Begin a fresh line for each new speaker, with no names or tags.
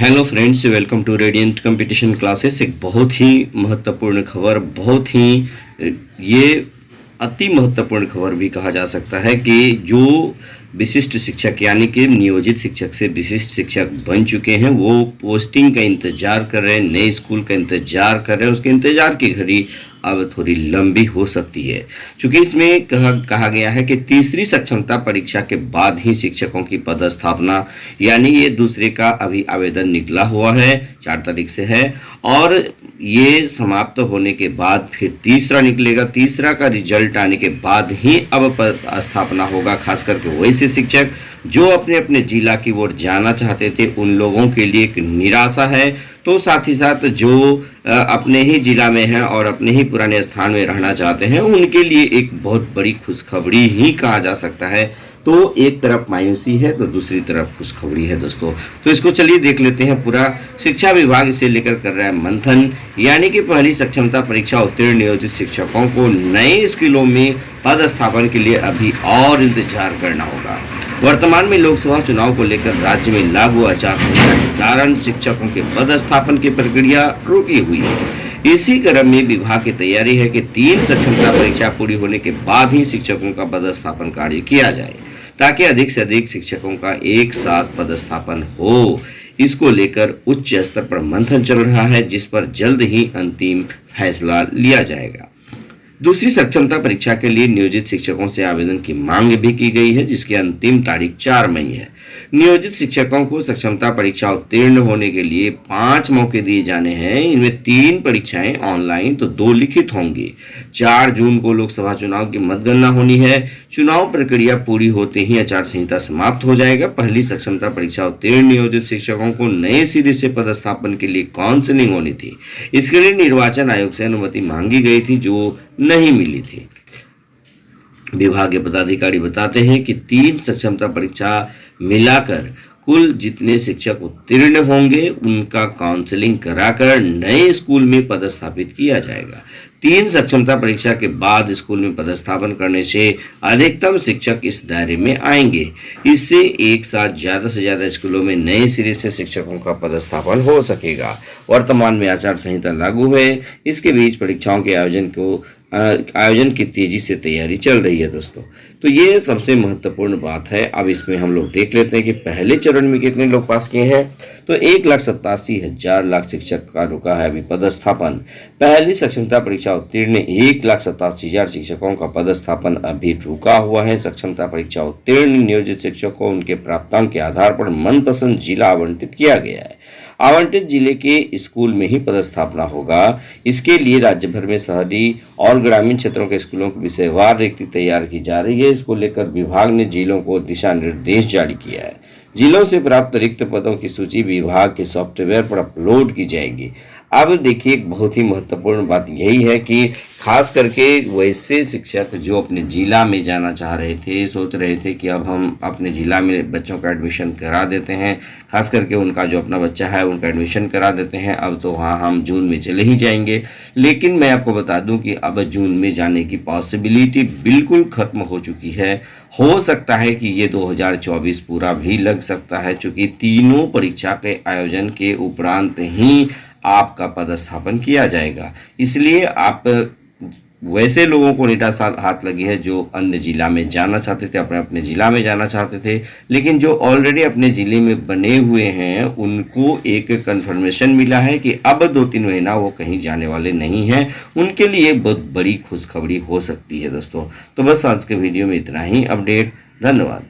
Hello friends, welcome to radiant competition classes. एक बहुत ही महत्वपूर्ण खबर, बहुत ही ये अति महत्वपूर्ण खबर भी कहा जा सकता है कि जो विशिष्ट शिक्षक यानी कि नियोजित शिक्षक से विशिष्ट शिक्षक बन चुके हैं, वो पोस्टिंग का इंतजार कर रहे हैं, नए स्कूल का इंतजार कर रहे हैं। उसके इंतजार की घड़ी अब थोड़ी लंबी हो सकती है, क्योंकि इसमें कहा गया है कि तीसरी सक्षमता परीक्षा के बाद ही शिक्षकों की पदस्थापना, यानी ये दूसरे का अभी आवेदन निकला हुआ है, 4 तारीख से है, और ये समाप्त होने के बाद फिर तीसरा निकलेगा। तीसरा का रिजल्ट आने के बाद ही अब पदस्थापना होगा। खास करके वैसे शिक्षक जो अपने अपने जिला की ओर जाना चाहते थे, उन लोगों के लिए एक निराशा है। तो साथ ही साथ जो अपने ही जिला में हैं और अपने ही पुराने स्थान में रहना चाहते हैं, उनके लिए एक बहुत बड़ी खुशखबरी ही कहा जा सकता है। तो एक तरफ मायूसी है तो दूसरी तरफ खुशखबरी है दोस्तों। तो इसको चलिए देख लेते हैं पूरा। शिक्षा विभाग इसे लेकर कर रहा है मंथन, यानी कि पहली सक्षमता परीक्षा उत्तीर्ण नियोजित शिक्षकों को नए स्कूलों में पदस्थापन के लिए अभी और इंतजार करना होगा। वर्तमान में लोकसभा चुनाव को लेकर राज्य में लागू आचार संहिता के कारण शिक्षकों के पदस्थापन की प्रक्रिया रुकी हुई है। इसी क्रम में विभाग की तैयारी है कि 3 सक्षमता परीक्षा पूरी होने के बाद ही शिक्षकों का पदस्थापन कार्य किया जाए, ताकि अधिक से अधिक शिक्षकों का एक साथ पदस्थापन हो। इसको लेकर उच्च स्तर पर मंथन चल रहा है, जिस पर जल्द ही अंतिम फैसला लिया जाएगा। दूसरी सक्षमता परीक्षा के लिए नियोजित शिक्षकों से आवेदन की मांग भी की गई है, जिसकी अंतिम तारीख 4 मई है। नियोजित शिक्षकों को सक्षमता परीक्षा उत्तीर्ण होने के लिए 5 मौके दिए जाने हैं। इनमें 3 परीक्षाएं ऑनलाइन तो 2 लिखित होंगी। 4 जून को लोकसभा चुनाव की मतगणना होनी है। चुनाव प्रक्रिया पूरी होते ही आचार संहिता समाप्त हो जाएगा। पहली सक्षमता परीक्षा उत्तीर्ण नियोजित शिक्षकों को नए सिरे से पदस्थापन के लिए काउंसलिंग होनी थी। इसके लिए निर्वाचन आयोग से अनुमति मांगी गई थी, जो नहीं मिली थी। विभाग के पदाधिकारी बताते हैं कि 3 सक्षमता परीक्षा मिलाकर कुल जितने शिक्षक उत्तीर्ण होंगे, उनका काउंसलिंग कराकर नए स्कूल में पदस्थापित किया जाएगा। 3 सक्षमता परीक्षा के बाद स्कूल में पदस्थापन करने से अधिकतम शिक्षक इस दायरे में आएंगे। इससे एक साथ ज्यादा से ज्यादा स्कूलों में नए सिरे से शिक्षकों का पदस्थापन हो सकेगा। वर्तमान में आचार संहिता लागू है, इसके बीच परीक्षाओं के आयोजन की तेजी से तैयारी चल रही है दोस्तों। तो ये सबसे महत्वपूर्ण बात है। अब इसमें हम लोग देख लेते हैं कि पहले चरण में कितने लोग पास किए हैं। तो 1,87,000 शिक्षक का रुका है अभी पदस्थापन। पहली सक्षमता परीक्षा उत्तीर्ण 1,87,000 शिक्षकों का पदस्थापन अभी रुका हुआ है। सक्षमता परीक्षा उत्तीर्ण नियोजित शिक्षकों को उनके प्राप्तांक के आधार पर मनपसंद जिला आवंटित किया गया है। आवंटित जिले के स्कूल में ही पदस्थापना होगा। इसके लिए राज्य भर में शहरी और ग्रामीण क्षेत्रों के स्कूलों की विषयवार रिक्ति तैयार की जा रही है। इसको लेकर विभाग ने जिलों को दिशा निर्देश जारी किया है। जिलों से प्राप्त रिक्त पदों की सूची विभाग के सॉफ्टवेयर पर अपलोड की जाएगी। अब देखिए, एक बहुत ही महत्वपूर्ण बात यही है कि खास करके वैसे शिक्षक जो अपने जिला में जाना चाह रहे थे, सोच रहे थे कि अब हम अपने जिला में बच्चों का एडमिशन करा देते हैं, खास करके उनका जो अपना बच्चा है उनका एडमिशन करा देते हैं, अब तो वहाँ हम जून में चले ही जाएंगे। लेकिन मैं आपको बता दूं कि अब जून में जाने की पॉसिबिलिटी बिल्कुल खत्म हो चुकी है। हो सकता है कि ये 2024 पूरा भी लग सकता है, क्योंकि तीनों परीक्षा के आयोजन के उपरांत ही आपका पदस्थापन किया जाएगा। इसलिए आप वैसे लोगों को निराशा हाथ लगी है जो अन्य जिला में जाना चाहते थे, अपने अपने जिला में जाना चाहते थे, लेकिन जो ऑलरेडी अपने जिले में बने हुए हैं, उनको एक कंफर्मेशन मिला है कि अब 2-3 महीना वो कहीं जाने वाले नहीं हैं। उनके लिए बहुत बड़ी खुशखबरी हो सकती है दोस्तों। तो बस आज के वीडियो में इतना ही अपडेट। धन्यवाद।